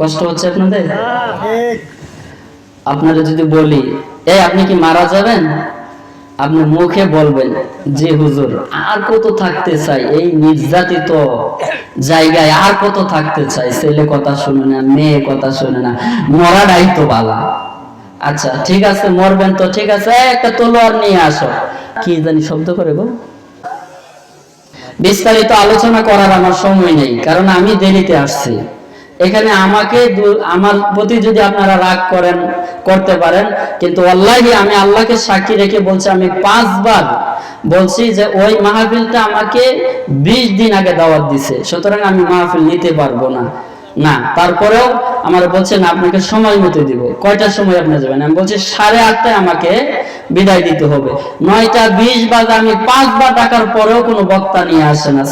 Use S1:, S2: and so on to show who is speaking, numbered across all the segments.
S1: কষ্ট হচ্ছে আপনাদের? আপনারা যদি বলি আপনি কি মারা যাবেন, আপনি মুখে বলবেন যে হুজুর আর কত থাকতে চাই এই নির্যাতিত জায়গায়, আর কত থাকতে চাই, ছেলে কথা শুনে না, মেয়ে কথা শুনে না, মরাটাই তো বালা। আচ্ছা ঠিক আছে, মরবেন তো ঠিক আছে, একটা তলোয়ার নিয়ে আসো। কি জানি শব্দ করে গো। বিস্তারিত আলোচনা করার আমার সময় নেই, কারণ আমি দেরিতে আসছি। এখানে আমাকে আমার প্রতি যদি আপনারা রাগ করেন করতে পারেন, কিন্তু আল্লাহি আমি আল্লাহকে সাক্ষী রেখে বলছি, আমি 5 বার বলছি যে ওই মাহফিলটা আমাকে 20 দিন আগে দাওয়াত দিছে, সুতরাং আমি মাহফিল নিতে পারবো না। তারপরেও আমার বলছেন আপনাকে সময় মতো দিব। কয়টার সময় আপনি যাবেন? আমি বলছি 8:30টায় আমাকে বিদায় দিতে হবে। 9:20 বাজে আমি 5 বার ডাকার পরেও কোনো বক্তা নিয়ে আসে না।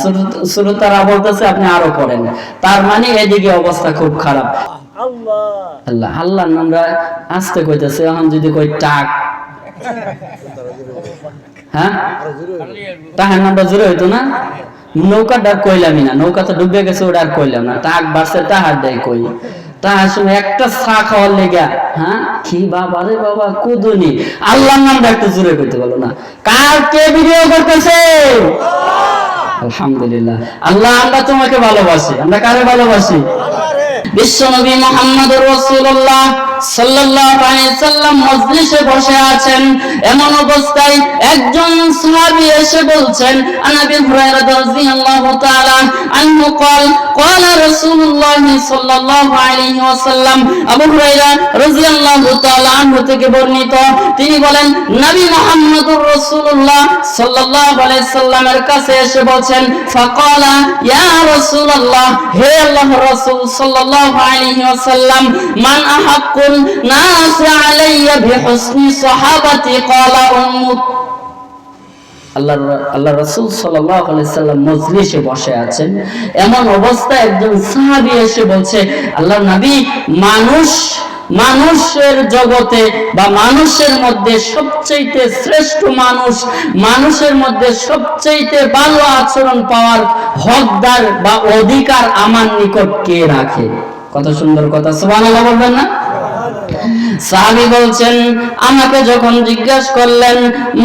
S1: শ্রোতারা বলতেছে আপনি আরো করেন, তার মানে এদিকে অবস্থা খুব খারাপ। আল্লাহ আল্লাহর নামটা আস্তে কইতেছে, এখন যদি কই টাক, হ্যাঁ তাহার নামটা জোরে হইতো না। নৌকা ডাক কইলামই না, নৌকা তো ডুবে গেছে, ওটা আর কইলাম না। টাক বাড়ছে তাহার দেয় কই, তাহার সময় একটা চা খাওয়ার লেগা, হ্যাঁ কি বাবা রে বাবা কুদুনি, আল্লাহর নামটা একটু জোরে কইতে বলো না। কার কে ভিডিও করতেছে? আলহামদুলিল্লাহ। আল্লাহ আমরা তোমাকে ভালোবাসি। আমরা কারে ভালোবাসি? বিশ্বনবী মুহাম্মদুর রাসূলুল্লাহ সাল্লাল্লাহু আলাইহি সাল্লাম মজলিসে বসে আছেন, এমন অবস্থায় একজন সাহাবী এসে বলছেন, আনাবি হুরায়রা রাদিয়াল্লাহু তাআলা আনহু قال قال رسول الله صلى الله عليه وسلم, আবু হুরায়রা রাদিয়াল্লাহু তাআলা আনহু থেকে বর্ণিত, তিনি বলেন নবী মুহাম্মদুর রাসূলুল্লাহ সাল্লাল্লাহু আলাইহি সাল্লামের কাছে এসে বলছেন, ফাকালা ইয়া রাসূলুল্লাহ, হে আল্লাহর রাসূল সাল্লাল্লাহু আলাইহি ওয়াসাল্লাম, মান আহাক্কুন নাস আলাইয়া বিহুসনি সাহাবাতি, ক্বালা উম্মুক। আল্লাহ রাসূল সাল্লাল্লাহু আলাইহি সাল্লাম মজলিসে বসে আছেন, এমন অবস্থায় একজন সাহাবী এসে বলছে, আল্লাহর নবী, মানুষের জগতে বা মানুষের মধ্যে সবচেয়ে শ্রেষ্ঠ মানুষ, মানুষের মধ্যে সবচেয়ে ভালো আচরণ পাওয়ার হকদার বা অধিকার আমার নিকট কে রাখে? কত সুন্দর কথা, সুবহানাল্লাহ বলবেন না? সাহাবী বলছেন, আমাকে যখন জিজ্ঞাসা করলেন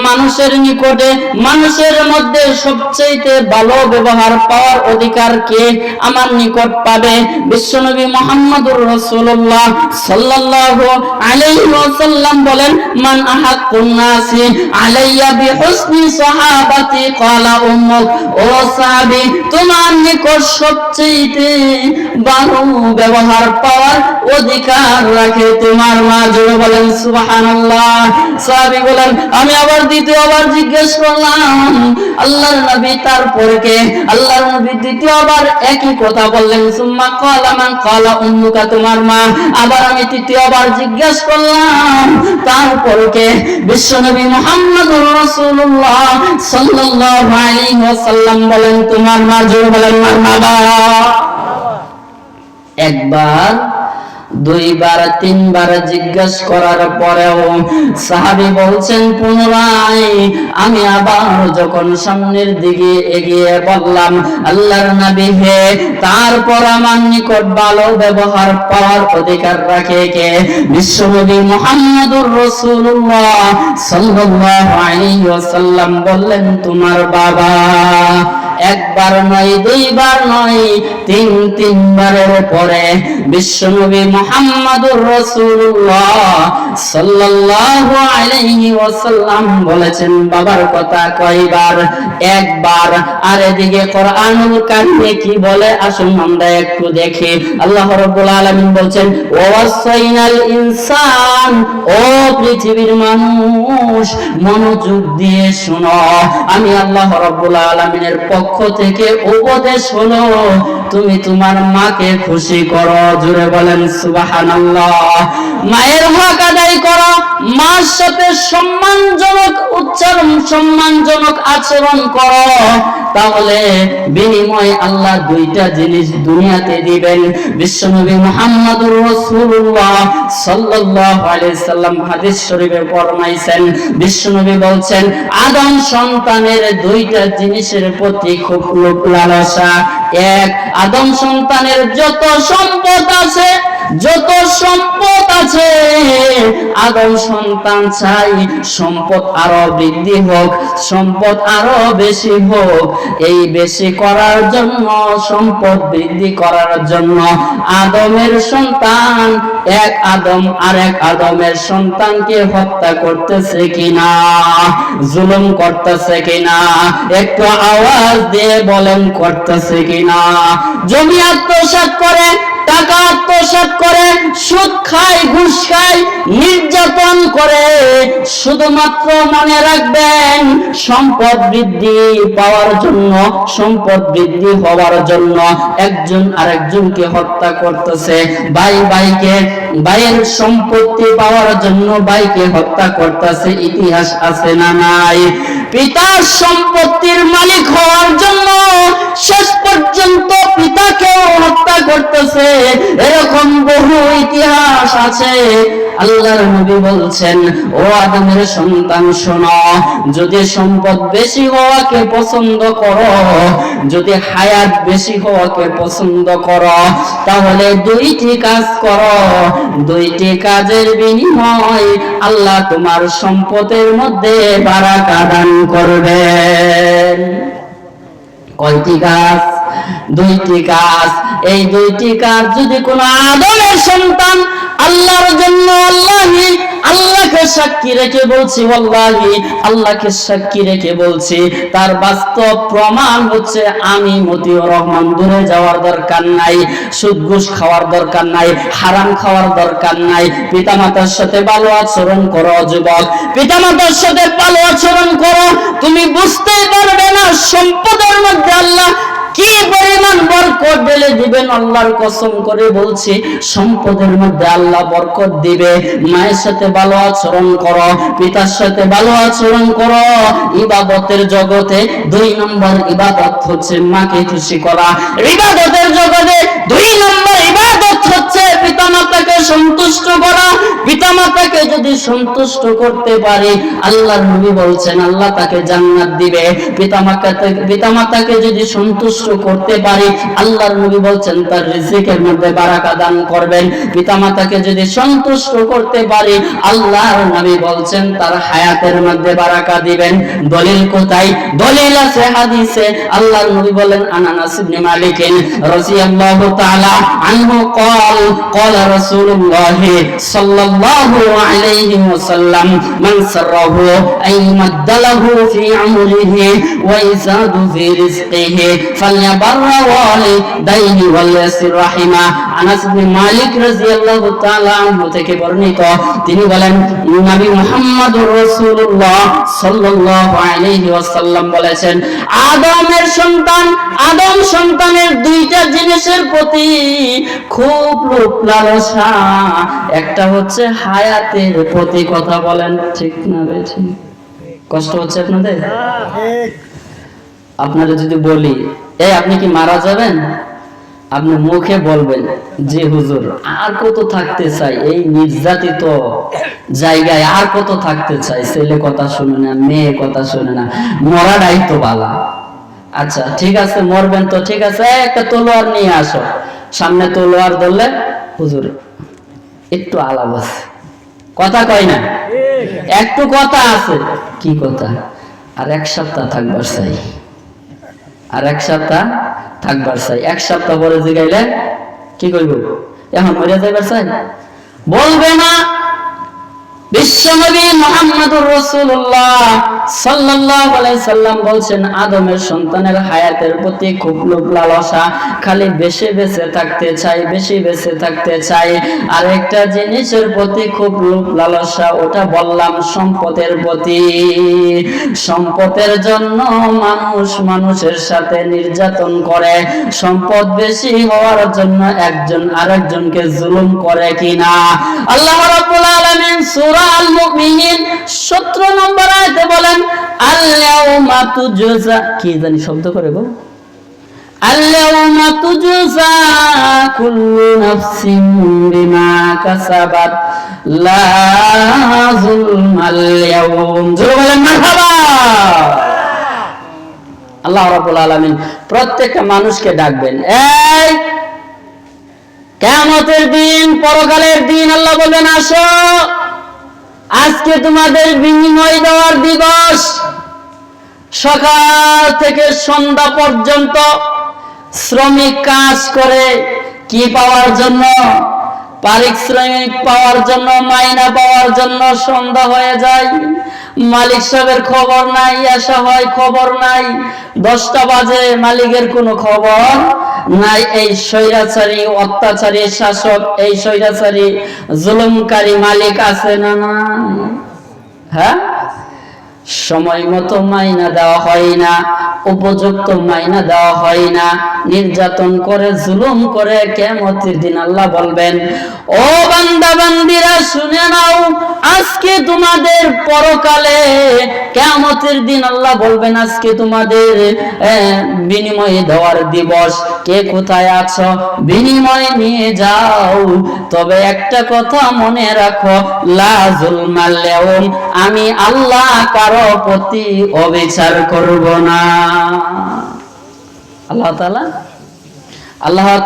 S1: মানুষের নিকটে, মানুষের মধ্যে সবচেয়ে ভালো ব্যবহার পাওয়ার অধিকার কে আমার নিকট পাবে, বিশ্বনবী মুহাম্মদুর রাসূলুল্লাহ সাল্লাল্লাহু আলাইহি ওয়াসাল্লাম বলেন, মান আহাক্কুন নাসি আলাইয়া বিহুসনি সাহাবাতি, ক্বালা উম্মুক। ও সাহাবী, তোমার নিকট সবচেয়ে ভালো ব্যবহার পাওয়ার অধিকার রাখে তোমার মা। জোরে বলেন সুবহানাল্লাহ। সাহাবী বলেন, আমি আবার দ্বিতীয়বার জিজ্ঞেস করলাম, আল্লাহর নবী তারপরে কে? আল্লাহর নবী দ্বিতীয়বার একই কথা বললেন, সুম্মা ক্বালা মান, ক্বালা উম্মুকা, তোমার মা। আবার আমি তৃতীয়বার জিজ্ঞেস করলাম, তারপরে কে? বিশ্বনবী মুহাম্মদুর রাসূলুল্লাহ সাল্লাল্লাহু আলাইহি ওয়াসাল্লাম বলেন, তোমার মা। জোরে বলেন মারহাবা। একবার, 2 বার, 3 বার জিজ্ঞেস করার পরেও সাহাবী বলছেন, পুনরায় আমি আবার যখন সামনের দিকে এগিয়ে বললাম, আল্লাহর নবী হে, তারপর আমার নিকট ভালো ব্যবহার পাওয়ার অধিকার রাখে কে? বিশ্বনবী মুহাম্মদুর রাসূলুল্লাহ সাল্লাল্লাহু আলাইহি ওয়াসাল্লাম বললেন, তোমার বাবা। একবার নয়, 2 বার নয়, 3 বারের পরে বিশ্বনবী মুহাম্মদুর রাসূলুল্লাহ সাল্লাল্লাহু আলাইহি ওয়াসাল্লাম বলেছেন, বাবার কথা কয়বার? একবার। আর এদিকে কোরআনুল কারীমে কি বলে আসুন আমরা একটু দেখি। আল্লাহ রাব্বুল আলামিন বলেন, ওয়াসাইনাল ইনসান, ও পৃথিবীর মানুষ মনোযোগ দিয়ে শোনো, আমি আল্লাহ রাব্বুল আলামিনের পক্ষ থেকে উপদেশ হলো, তুমি তোমার মাকে খুশি করো। জোরে বলেন সুবহানাল্লাহ। মায়ের হক আদায় করো, মার সাথে সম্মানজনক উচ্চারণ, সম্মানজনক আচরণ করো, তাহলে বিনিময়ে আল্লাহ 2টা জিনিস দুনিয়াতে দিবেন। বিশ্বনবী মুহাম্মদুর রাসূলুল্লাহ সাল্লাল্লাহু আলাইহি সাল্লাম হাদিস শরীফে ফরমাইছেন, বিশ্বনবী বলছেন, আদম সন্তানের 2টা জিনিসের প্রতি খুব লোভ লালসা। এক, আদম সন্তানের যত সম্পদ আছে যত সম্পদ আছে আদম সন্তান চাই সম্পদ আরো বৃদ্ধি হোক, সম্পদ আরো বেশি হোক। এই বেশি করার জন্য, সম্পদ বৃদ্ধি করার জন্য আদমের সন্তান এক আদম আরেক আদমের সন্তানকে হত্যা করতেছে কিনা, জুলুম করতেছে কিনা? একটু আওয়াজ দিয়ে বলেন করতেছে কিনা? জমি আত্মসাৎ করে, টাকা আত্মসাৎ করে, সুদ খায়, ঘুষ খায়, নির্যাতন করে। শুধুমাত্র মনে রাখবেন সম্পদ বৃদ্ধি পাওয়ার জন্য, সম্পদ বৃদ্ধি হওয়ার জন্য একজন আরেকজনকে হত্যা করতেছে। ভাই ভাইকে, ভাইয়ের সম্পত্তি পাওয়ার জন্য ভাইকে হত্যা করতেছে। ইতিহাস আছে না নাই? পিতার সম্পত্তির মালিক হওয়ার জন্য শেষ পর্যন্ত পিতাকেও হত্যা করতেছে। এরকম বহু ইতিহাস আছে। আল্লাহর নবী বলছেন, ও আদমের সন্তান শোনো, যদি সম্পদ বেশি হওয়াকে পছন্দ করো, যদি হায়াত বেশি হওয়াকে পছন্দ করো, তাহলে দুইটি কাজ করো। দুইটি কাজের বিনিময় আল্লাহ তোমার সম্পদের মধ্যে বারাকা দান করবেন। কয়টি কাজ? দুইটি কাজ। এই দুইটি কাজ যদি কোন আদমের সন্তান আল্লাহর জন্য, আল্লাহকে সাক্ষী রেখে বলছি, ওয়াল্লাহি আল্লাহকে সাক্ষী রেখে বলছি, তার বাস্তব প্রমাণ হচ্ছে আমি মতিউর রহমান। দূরে যাওয়ার দরকার নাই, সুদ ঘুষ খাওয়ার দরকার নাই, হারাম খাওয়ার দরকার নাই। পিতামাতার সাথে ভালো আচরণ করো যুবক, পিতামাতার সাথে ভালো আচরণ করো। তুমি বুঝতেই পারবে না সম্পদের মধ্যে আল্লাহ কি পরিমাণ বরকত ঢেলে দিবেন। আল্লাহর কসম করে বলছি, সম্পদের মধ্যে আল্লাহ বরকত দিবে। মায়ের সাথে ভালো আচরণ করো, পিতার সাথে ভালো আচরণ করো। ইবাদতের জগতে 2 নম্বর ইবাদত হচ্ছে মাকে খুশি করা। ইবাদতের জগতে 2 নম্বর ইবাদত হচ্ছে পিতামাতাকে সন্তুষ্ট করা। পিতামাতাকে যদি সন্তুষ্ট করতে পারে, আল্লাহর নবী বলছেন আল্লাহ তাকে জান্নাত দিবে। পিতামাতাকে যদি সন্তুষ্ট করতে পারে, আল্লাহর নবী বলছেন তার রিজিকের মধ্যে বারাকা দান করবেন। পিতামাতাকে যদি সন্তুষ্ট করতে পারে, আল্লাহর নবী বলছেন তার হায়াতের মধ্যে বারাকা দিবেন। দলিল কোথায়? দলিল আছে হাদিসে। আল্লাহর নবী বলেন, আনাস ইবনে মালিক রাদিয়াল্লাহু তাআলা আনহু قال قال رسول الله صلى الله عليه وسلم من سره أن يمد له في عمره ويزاد في رزقه فليبر والديه وليصل رحمه। আনাস ইবনে মালিক রাদিয়াল্লাহু তাআলা আনহু থেকে বর্ণিত, তিনি বলেন নবী মুহাম্মদুর রাসূলুল্লাহ সাল্লাল্লাহু আলাইহি ওয়াসাল্লাম বলেছেন, আদমের সন্তান, আদম সন্তানের দুইটা জিনিসের প্রতি খুব লোভ লালসা। একটা হচ্ছে হায়াতের প্রতি। কথা বলেন ঠিক না বেঠিক? কষ্ট হচ্ছে আপনাদের? আপনারা যদি বলি এই আপনি কি মারা যাবেন, আপনি মুখে বলবেন যে হুজুর আর কত থাকতে চাই এই নির্যাতিত জায়গায়, আর কত থাকতে চাই। ছেলে কথা শুনে না, মেয়ে কথা শুনে না, মরাটাই তো বালা। আচ্ছা ঠিক আছে, মরবেন তো ঠিক আছে, একটা তলোয়ার নিয়ে আসো। সামনে তলোয়ার ধরলে হুজুর একটু আলাপ আছে, কথা কয় না, একটু কথা আছে। কি কথা? আর 1 সপ্তাহ থাকবার চাই, আর 1 সপ্তাহ থাকবার চাই। 1 সপ্তাহ পরে জিগাইলে কি কইব? এখন মরে যাইবার চাই? বলবে না। বিশ্বনবী মুহাম্মদুর রাসূলুল্লাহ সাল্লাল্লাহু আলাইহি সাল্লাম বলছেন, আদমের সন্তানের হায়াতের প্রতি খুব লোভ লালসা, খালি বেশি বেঁচে থাকতে চাই, বেশি বেঁচে থাকতে চাই। আর একটা জিনিসের প্রতি খুব লোভ লালসা, ওটা বললাম সম্পদের প্রতি। সম্পদের জন্য মানুষ মানুষের সাথে নির্যাতন করে, সম্পদ বেশি হওয়ার জন্য একজন আরেকজনকে জুলুম করে কিনা। আল্লাহ রাব্বুল আলামিন সূরা আল মুমিনিন 17 নম্বর আয়াতে বলেন, আল-ইয়াউমা তুজজা, কি জানি শব্দ করে গো, আল-ইয়াউমা তুজজা কুল্লু নাফসিন বিমা কাসাবাত লা যুলমাল ইয়াউম। জোরে বলেন মারহাবা। আল্লাহ রাব্বুল আলামিন প্রত্যেকটা মানুষকে ডাকবেন, এই কিয়ামতের দিন, পরকালের দিন আল্লাহ বলবেন আসো, আজকে তোমাদের বিনিময় দেওয়ার দিবস। সকাল থেকে সন্ধ্যা পর্যন্ত শ্রমিক কাজ করে কি পাওয়ার জন্য? পারিশ্রমিক পাওয়ার জন্য, মাইনা পাওয়ার জন্য। সন্ধ্যা হয়ে যায়, মালিক সাহেবের খবর নাই, আসা হয় খবর নাই। 10টা বাজে, মালিকের কোনো খবর নাই। এই স্বৈরাচারী, অত্যাচারী শাসক, এই স্বৈরাচারী জুলুমকারী মালিক আছে না নাই? হ্যাঁ, সময় মতো মাইনা দেওয়া হয় না, উপযুক্ত মাইনা দেওয়া হয় না, নির্যাতন করে, জুলুম করে। কিয়ামতের দিন আল্লাহ বলবেন, ও বান্দা বান্দিরা শুনে নাও, আজকে তোমাদের পরকালে, কিয়ামতের দিন আল্লাহ বলবেন আজকে তোমাদের বিনিময় দেওয়ার দিবস। কে কোথায় আছো? বিনিময় নিয়ে যাও। তবে একটা কথা মনে রাখো, লা যুলমাল ইয়াউম, আমি আল্লাহ কারো প্রতি অবিচার করব না। আল্লাহ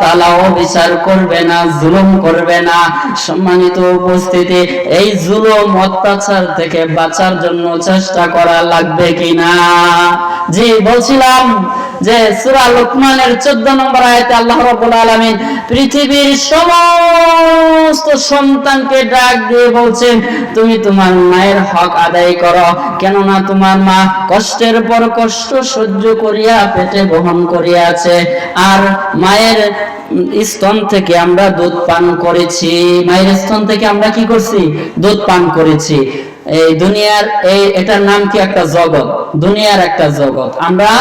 S1: তাআলা অবিচার করবে না, জুলুম করবে না। সম্মানিত উপস্থিতি, এই জুলুম অত্যাচার থেকে বাঁচার জন্য চেষ্টা করা লাগবে কিনা? জি, বলছিলাম যে সূরা লুকমানের 14 নম্বর আয়াতে আল্লাহ রাব্বুল আলামিন পৃথিবীর সমস্ত সন্তানকে ডাক দিয়ে বলছেন, তুমি তোমার মায়ের হক আদায় করো, কেননা তোমার মা কষ্টের পর কষ্ট সহ্য করিয়া পেটে বহন করিয়াছে, আর মায়ের স্তন থেকে আমরা দুধ পান করেছি। মায়ের স্তন থেকে আমরা কি করছি? দুধ পান করেছি। এই দুনিয়ার এটার নাম কি? একটা জগৎ, দুনিয়ার একটা জগৎ। আমরা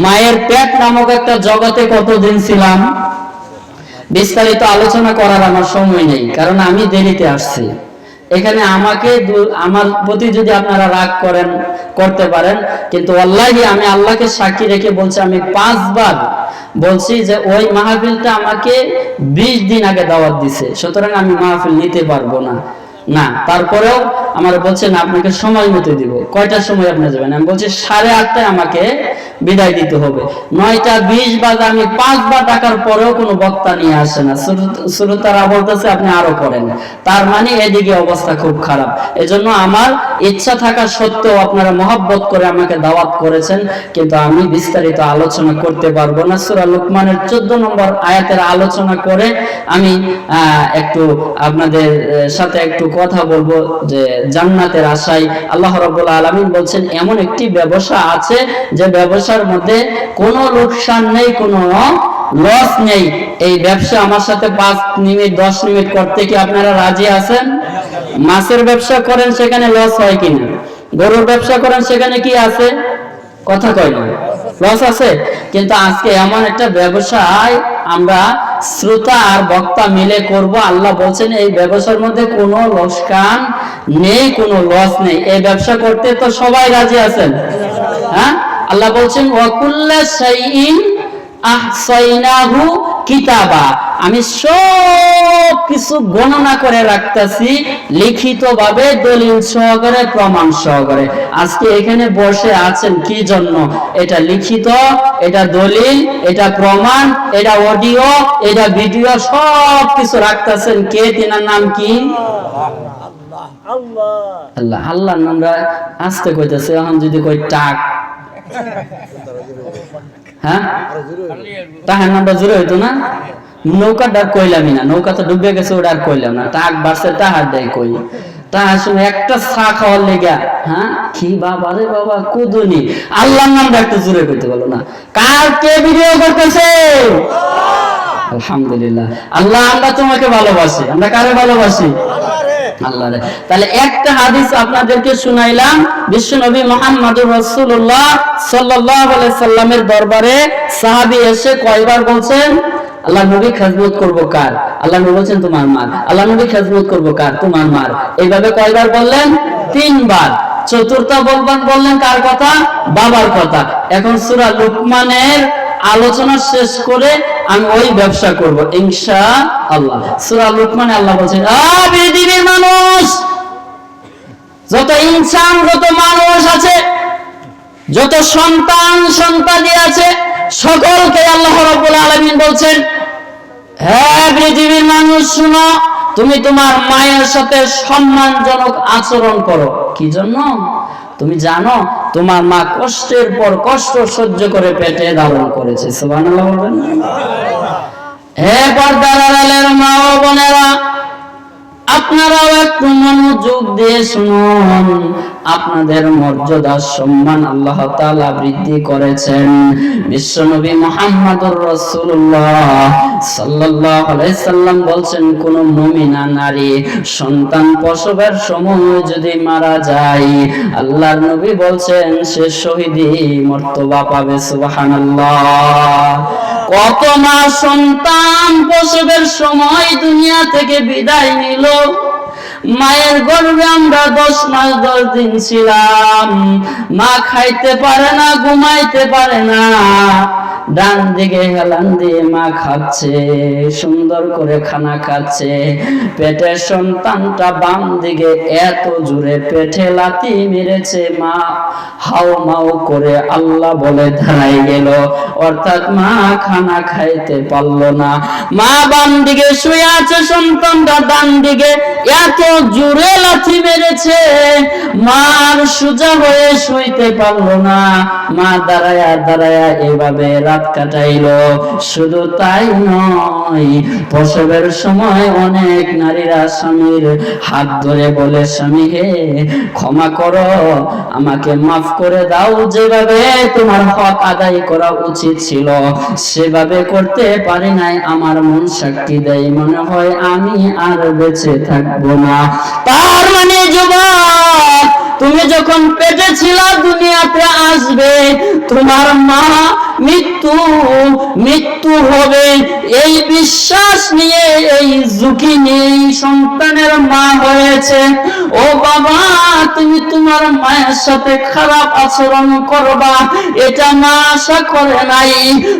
S1: মায়ের পেট নামক একটা জগতে কতদিন ছিলাম? বিস্তারিত আলোচনা করার আমার সময় নেই, কারণ আমি দেরিতে আসছি। এখানে আমাকে, আমার প্রতি যদি আপনারা রাগ করতে পারেন, কিন্তু ওয়াল্লাহি আমি আল্লাহকে সাক্ষী রেখে বলছি, আমি 5 বার বলছি যে ওই মাহফিলটা আমাকে 20 দিন আগে দাওয়াত দিছে, সুতরাং আমি মাহফিল নিতে পারবো না। তারপরেও আমার বলছেন আপনাকে সময় মতো দিব। কয়টার সময় আপনি যাবেন? আমি বলছি 8:30টায় আমাকে বিদায় দিতে হবে। 9:20 বাজে আমি 5 বার ডাকার পরেও কোনো বক্তা নিয়ে আসে না। শ্রোতারা বলতেছে আপনি আরো করেন। তার মানে এদিকে অবস্থা খুব খারাপ। এজন্য আমার ইচ্ছা থাকা সত্ত্বেও আপনারা মহব্বত করে আমাকে দাওয়াত করেছেন, কিন্তু আমি বিস্তারিত আলোচনা করতে পারবো না। সূরা লুকমানের 14 নম্বর আয়াতের আলোচনা করে আমি একটু আপনাদের সাথে একটু কথা বলবো যে জান্নাতের আশায় আল্লাহ রাব্বুল আলামিন বলছেন এমন একটি ব্যবসা আছে যে ব্যবসার মধ্যে কোনো লোকসান নেই, কোনো লস নেই। এই ব্যবসা আমার সাথে 5 মিনিট 10 মিনিট করতে কি আপনারা রাজি আছেন? মাছের ব্যবসা করেন, সেখানে লস হয় কিনা? গরুর ব্যবসা করেন, সেখানে কি আছে? কথা কয় না, লস আছে। কিন্তু আজকে এমন একটা ব্যবসায় আমরা শ্রোতা আর বক্তা মিলে করব। আল্লাহ বলছেন এই ব্যবসার মধ্যে কোনো লোকসান নেই, কোনো লস নেই। এই ব্যবসা করতে তো সবাই রাজি আছেন? হ্যাঁ, আল্লাহ বলছেন ওয়া কুল্লা শাইইন আহসাইনাহু কিতাবা, আমি সব কিছু গণনা করে রাখতেছি লিখিত ভাবে, দলিল সহকারে, প্রমাণ সহকারে। আজকে এখানে বসে আছেন কি জন্য? এটা লিখিত, এটা দলিল, এটা প্রমাণ, এটা অডিও, এটা ভিডিও, সব কিছু রাখতেছেন কে? তিনার নাম কি? আল্লাহ। আল্লাহর নামটা আস্তে কইতেছে, এখন যদি কই টাক, হ্যাঁ, তাহার নামটা জোরে হইতো না? নৌকা ডাক কইলামই না, নৌকা তো ডুবে গেছে, ওটা আর কইলাম না। টাক বাড়ছে, তাহার দেয় কই। তাহার সময় একটা চা খাওয়ার লেগা, হ্যাঁ, কি বাবা রে বাবা, কুদুনি। আল্লাহর নামটা একটু জোরে কইতে বলো না। কার কে ভিডিও করতেছে? আলহামদুলিল্লাহ। আল্লাহ, আমরা তোমাকে ভালোবাসি। আমরা কারে ভালোবাসি? আল্লাহ। তাহলে একটা হাদিস আপনাদেরকে শুনাইলাম। বিশ্বনবী মুহাম্মদুর রাসূলুল্লাহ সাল্লাল্লাহু আলাইহি সাল্লামের দরবারে সাহাবী এসে কয়বার বলছেন আল্লাহ নবী খেদমত করব কার? আল্লাহ নবী বলছেন তোমার মার। আল্লাহ নবী খেদমত করব কার? তোমার মার। এইভাবে কয়বার বললেন? 3 বার। চতুর্থ বললেন কার কথা? বাবার কথা। এখন সূরা লুকমানের আলোচনা শেষ করে আমি ওই ব্যবসা করব ইনশাআল্লাহ। সূরা লুকমানে আল্লাহ বলেন, পৃথিবীর মানুষ, যত ইনসান, যত মানুষ আছে, যত সন্তান সন্তানি আছে, সকলকে আল্লাহ রাব্বুল আলামিন বলছেন হ্যাঁ পৃথিবীর মানুষ শুনো, তুমি তোমার মায়ের সাথে সম্মানজনক আচরণ করো। কি জন্য? তুমি জানো তোমার মা কষ্টের পর কষ্ট সহ্য করে পেটে ধারণ করেছে। সুবহানাল্লাহ বলবেন। হে পর্দার আড়ালের মা ও বোনেরা, আপনারাও একটু মনোযোগ দিয়ে শুনুন। আপনাদের মর্যাদা সম্মান আল্লাহ তাআলা বৃদ্ধি করেছেন। বিশ্বনবী মুহাম্মদুর রাসূলুল্লাহ সাল্লাল্লাহু আলাইহি সাল্লাম বলছেন, কোন মুমিনা নারী সন্তান প্রসবের সময় যদি মারা যায়, আল্লাহর নবী বলছেন সে শহীদি মর্তবা পাবে। সুবহানাল্লাহ। কত মা সন্তান প্রসবের সময় দুনিয়া থেকে বিদায় নিল। মায়ের গর্ভে আমরা 10 মাস 10 দিন ছিলাম। মা খাইতে পারে না, ঘুমাইতে পারে না, ডান দিকে হেলান দিয়ে মা খাচ্ছে, সুন্দর করে খানা খাচ্ছে। পেটের সন্তানটা বাম দিকে এত জোরে পেটে লাথি মেরেছে, মা হাও মাও করে আল্লাহ বলে দাঁড়াই গেল। অর্থাৎ মা খানা খাইতে পারলো না। মা বাম দিকে শুয়ে আছে, সন্তানটা ডান দিকে এত জোরে লাথি মেরেছে, মার সোজা হয়ে শুইতে পারলো না। মা দাঁড়ায়া দাঁড়ায়া এভাবে রাত কাটাইলো। শুধু তাই নয়, প্রসবের সময় অনেক নারীরা স্বামীর হাত ধরে বলে, স্বামী হে ক্ষমা করো, আমাকে মাফ করে দাও, যেভাবে তোমার হক আদায় করা উচিত ছিল সেভাবে করতে পারি নাই, আমার মন সাক্ষী দেয়, মনে হয় আমি আর বেঁচে থাকবো না। তার মানে যুবক, তুমি যখন পেটে ছিল দুনিয়াতে আসবে, তোমার মা মৃত্যু হবে, এই বিশ্বাস নিয়ে এই ঝুঁকি নিয়ে সন্তানের মা হয়েছে। ও বাবা, তুমি তোমার মায়ের সাথে খারাপ আচরণ করবা এটা মা আশা করে নাই।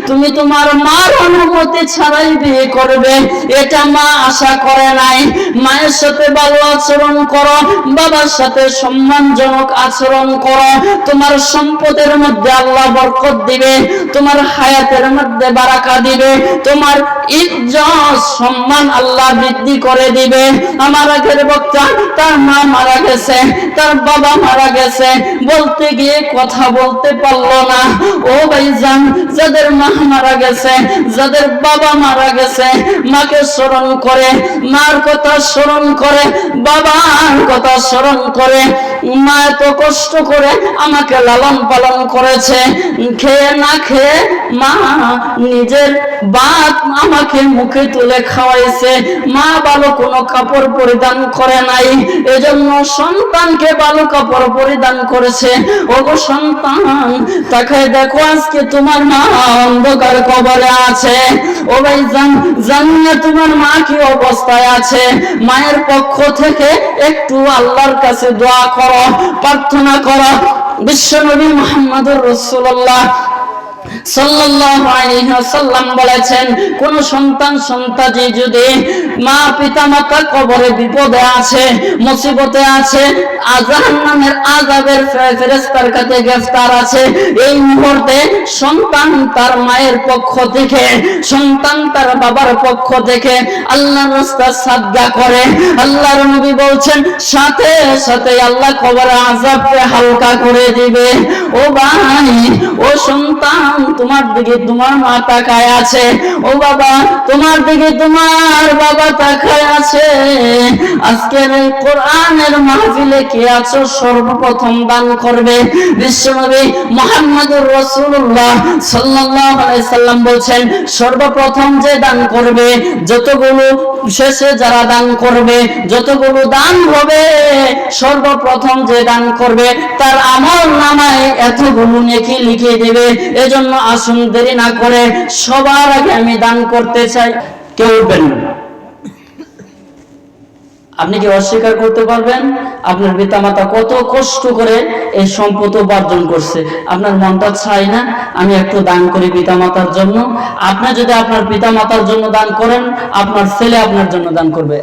S1: তুমি তোমার মার অনুমতি ছাড়াই বিয়ে করবে এটা মা আশা করে নাই। মায়ের সাথে ভালো আচরণ করো, বাবার সাথে সম্মানজনক আচরণ করো, তোমার সম্পদের মধ্যে আল্লাহ বরকত দিবে, তোমার হায়াতের মধ্যে বারাকা দিবে, তোমার ইজ্জত সম্মান আল্লাহ বৃদ্ধি করে দিবে। আমার আগের বক্তা, তার মা মারা গেছে, তার বাবা মারা গেছে, বলতে গিয়ে কথা বলতে পারলো না। ও ভাইজান, যাদের মা মারা গেছে, যাদের বাবা মারা গেছে, মাকে স্মরণ করে, মার কথা স্মরণ করে, বাবার কথা স্মরণ করে। মা এত কষ্ট করে আমাকে লালন পালন করেছে, খেয়ে না খেয়ে মা নিজের ভাত আমাকে মুখে তুলে খাওয়াইছে। মা ভালো কোনো কাপড় পরিধান করে নাই, এজন্য সন্তানকে ভালো কাপড় পরিধান করেছে। ওগো সন্তান, তাকায় দেখো আজকে তোমার মা অন্ধকার কবরে আছে। ও ভাই জানিনা তোমার মা কি অবস্থায় আছে। মায়ের পক্ষ থেকে একটু আল্লাহর কাছে দোয়া করো, প্রার্থনা করো। বিশ্বনবী মুহাম্মদুর রাসূলুল্লাহ সাল্লাল্লাহু আলাইহি ওয়াসাল্লাম বলেছেন, কোন সন্তান সন্তানি যদি মা পিতা মাতা কবরে বিপদে আছে, মুসিবতে আছে, জাহান্নামের আযাবের ফেরেশতার কাছে গ্রেফতার আছে, এই মুহূর্তে সন্তান তার মায়ের পক্ষ থেকে, সন্তান তার বাবার পক্ষ থেকে আল্লাহর রাস্তায় সাদকা করে, আল্লাহর নবী বলছেন সাথে সাথে আল্লাহ কবরের আযাবকে হালকা করে দিবে। ও ভাই, ও সন্তান, তোমার দিকে তোমার মা তাকায় আছে। ও বাবা, তোমার দিকে তোমার বাবা তাকায় আছে। আজকের এই কোরআনের মাহফিলে কে আছো সর্বপ্রথম দান করবে? বিশ্বনবী মুহাম্মদুর রাসূলুল্লাহ সাল্লাল্লাহু আলাইহি সাল্লাম বলেন, সর্বপ্রথম যে দান করবে, যতগুলো শেষে যারা দান করবে, যতগুলো দান হবে, সর্বপ্রথম যে দান করবে তার আমল নামায় এতগুলো নেকি লিখে দেবে। এজন্য আসুন দেরি না করে সবার আগে আমি দান করতে চাই। কেউ উঠবেন না। আপনি কি অস্বীকার করতে পারবেন আপনার পিতামাতা কত কষ্ট করে এই সম্পদ উপার্জন করছে? আপনার মনটা চাই না আমি একটু দান করি পিতামাতার জন্য? আপনি যদি আপনার পিতামাতার জন্য দান করেন, আপনার ছেলে আপনার জন্য দান করবে।